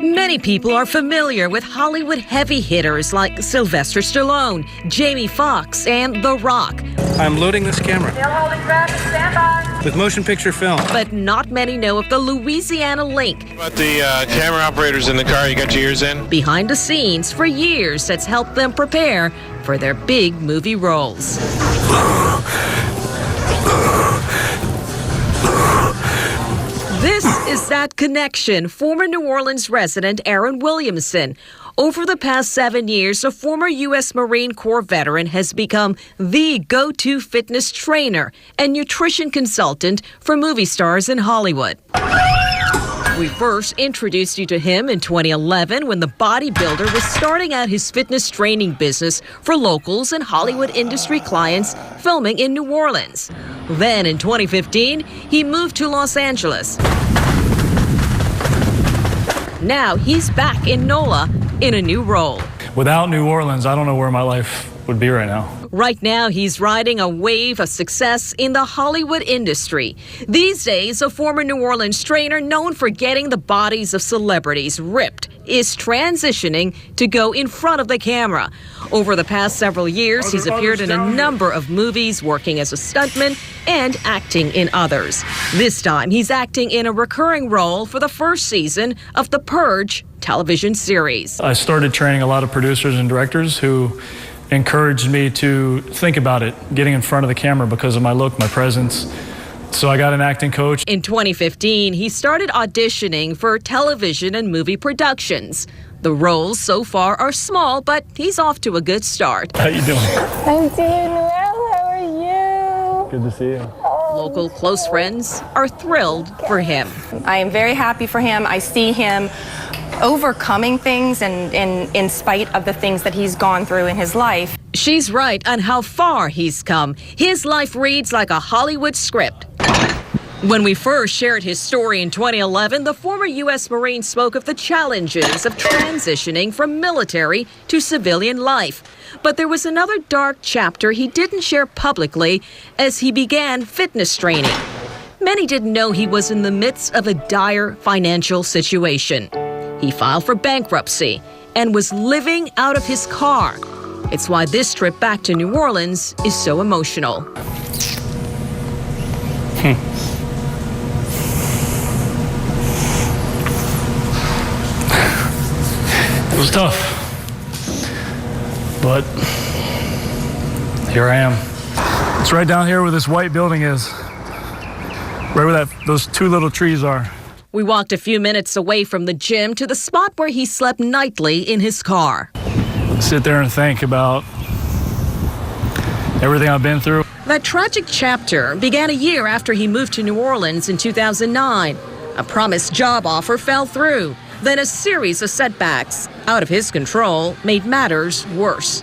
Many people are familiar with Hollywood heavy hitters like Sylvester Stallone, Jamie Foxx, and The Rock. I'm loading this camera. Still holding traffic, stand by. With motion picture film. But not many know of the Louisiana link. About the camera operators in the car, you got your ears in? Behind the scenes for years that's helped them prepare for their big movie roles. This is that connection. Former New Orleans resident Aaron Williamson. Over the past 7 years, a former U.S. Marine Corps veteran has become the go-to fitness trainer and nutrition consultant for movie stars in Hollywood. We first introduced you to him in 2011 when the bodybuilder was starting out his fitness training business for locals and Hollywood industry clients filming in New Orleans. Then in 2015, he moved to Los Angeles. Now he's back in NOLA in a new role. Without New Orleans, I don't know where my life would be right now. Right now, he's riding a wave of success in the Hollywood industry. These days, a former New Orleans trainer known for getting the bodies of celebrities ripped is transitioning to go in front of the camera. Over the past several years, he's appeared in a number of movies, working as a stuntman and acting in others. This time, he's acting in a recurring role for the first season of The Purge television series. I started training a lot of producers and directors who encouraged me to think about it, getting in front of the camera because of my look, my presence. So I got an acting coach. In 2015, he started auditioning for television and movie productions. The roles so far are small, but he's off to a good start. How you doing? I'm doing well. How are you? Good to see you. Local close friends are thrilled for him. I am very happy for him. I see him overcoming things and in spite of the things that he's gone through in his life. She's right on how far he's come. His life reads like a Hollywood script. When we first shared his story in 2011, the former U.S. Marine spoke of the challenges of transitioning from military to civilian life. But there was another dark chapter he didn't share publicly as he began fitness training. Many didn't know he was in the midst of a dire financial situation. He filed for bankruptcy and was living out of his car. It's why this trip back to New Orleans is so emotional. It was tough, but here I am. It's right down here where this white building is, right where those two little trees are. We walked a few minutes away from the gym to the spot where he slept nightly in his car. Sit there and think about everything I've been through. That tragic chapter began a year after he moved to New Orleans in 2009. A promised job offer fell through. Then a series of setbacks out of his control made matters worse.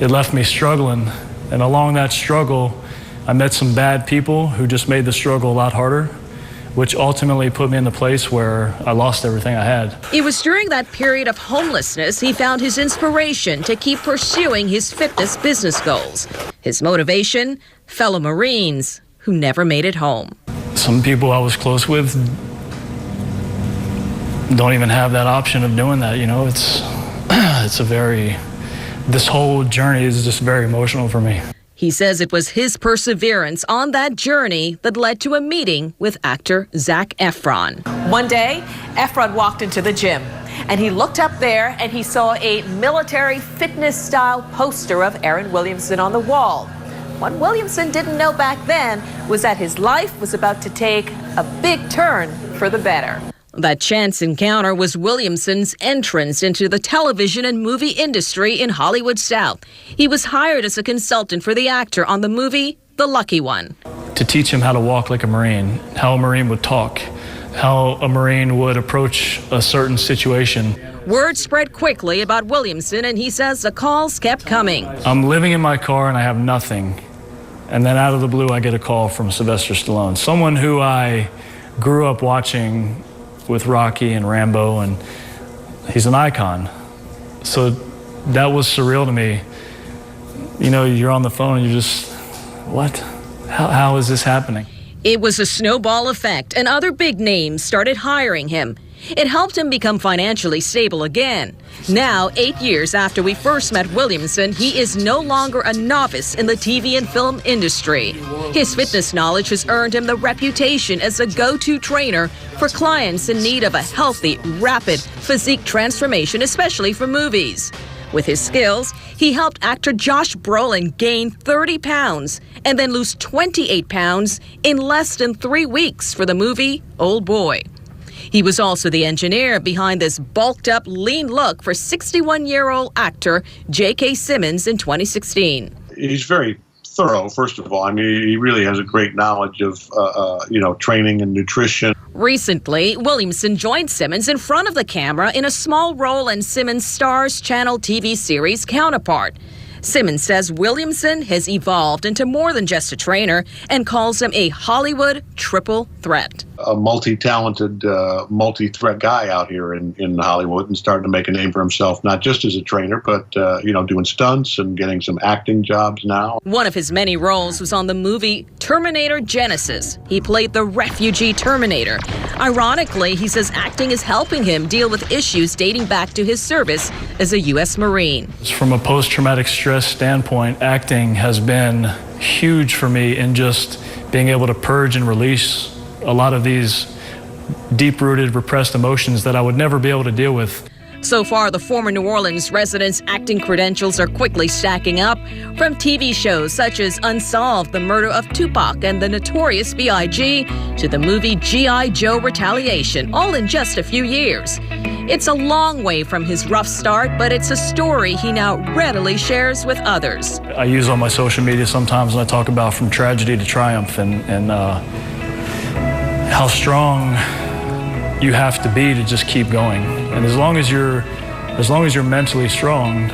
It left me struggling, and along that struggle, I met some bad people who just made the struggle a lot harder, which ultimately put me in the place where I lost everything I had. It was during that period of homelessness he found his inspiration to keep pursuing his fitness business goals. His motivation, fellow Marines who never made it home. Some people I was close with don't even have that option of doing that, you know. This whole journey is just very emotional for me. He says it was his perseverance on that journey that led to a meeting with actor Zac Efron. One day, Efron walked into the gym, and he looked up there and he saw a military fitness-style poster of Aaron Williamson on the wall. What Williamson didn't know back then was that his life was about to take a big turn for the better. That chance encounter was Williamson's entrance into the television and movie industry in Hollywood South. He was hired as a consultant for the actor on the movie The Lucky One. To teach him how to walk like a Marine, how a Marine would talk, how a Marine would approach a certain situation. Word spread quickly about Williamson, and he says the calls kept coming. I'm living in my car and I have nothing. And then out of the blue, I get a call from Sylvester Stallone, someone who I grew up watching with Rocky and Rambo, and he's an icon. So that was surreal to me. You know, you're on the phone and you're just, what? How is this happening? It was a snowball effect, and other big names started hiring him. It helped him become financially stable again. Now, 8 years after we first met Williamson, he is no longer a novice in the TV and film industry. His fitness knowledge has earned him the reputation as a go-to trainer for clients in need of a healthy, rapid physique transformation, especially for movies. With his skills, he helped actor Josh Brolin gain 30 pounds and then lose 28 pounds in less than 3 weeks for the movie Old Boy. He was also the engineer behind this bulked-up, lean look for 61-year-old actor J.K. Simmons in 2016. He's very thorough, first of all. I mean, he really has a great knowledge of, training and nutrition. Recently, Williamson joined Simmons in front of the camera in a small role in Simmons' Starz Channel TV series Counterpart. Simmons says Williamson has evolved into more than just a trainer and calls him a Hollywood triple threat. A multi-talented, multi-threat guy out here in Hollywood, and starting to make a name for himself, not just as a trainer, but, doing stunts and getting some acting jobs now. One of his many roles was on the movie Terminator Genesis. He played the refugee Terminator. Ironically, he says acting is helping him deal with issues dating back to his service as a U.S. Marine. From a post-traumatic stress standpoint, acting has been huge for me in just being able to purge and release a lot of these deep-rooted, repressed emotions that I would never be able to deal with. So far, the former New Orleans resident's acting credentials are quickly stacking up, from TV shows such as Unsolved, The Murder of Tupac and the Notorious B.I.G., to the movie G.I. Joe Retaliation, all in just a few years. It's a long way from his rough start, but it's a story he now readily shares with others. I use on my social media sometimes when I talk about from tragedy to triumph and how strong you have to be to just keep going. And as long as you're mentally strong,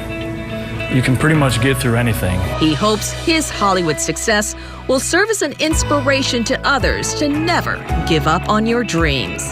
you can pretty much get through anything. He hopes his Hollywood success will serve as an inspiration to others to never give up on your dreams.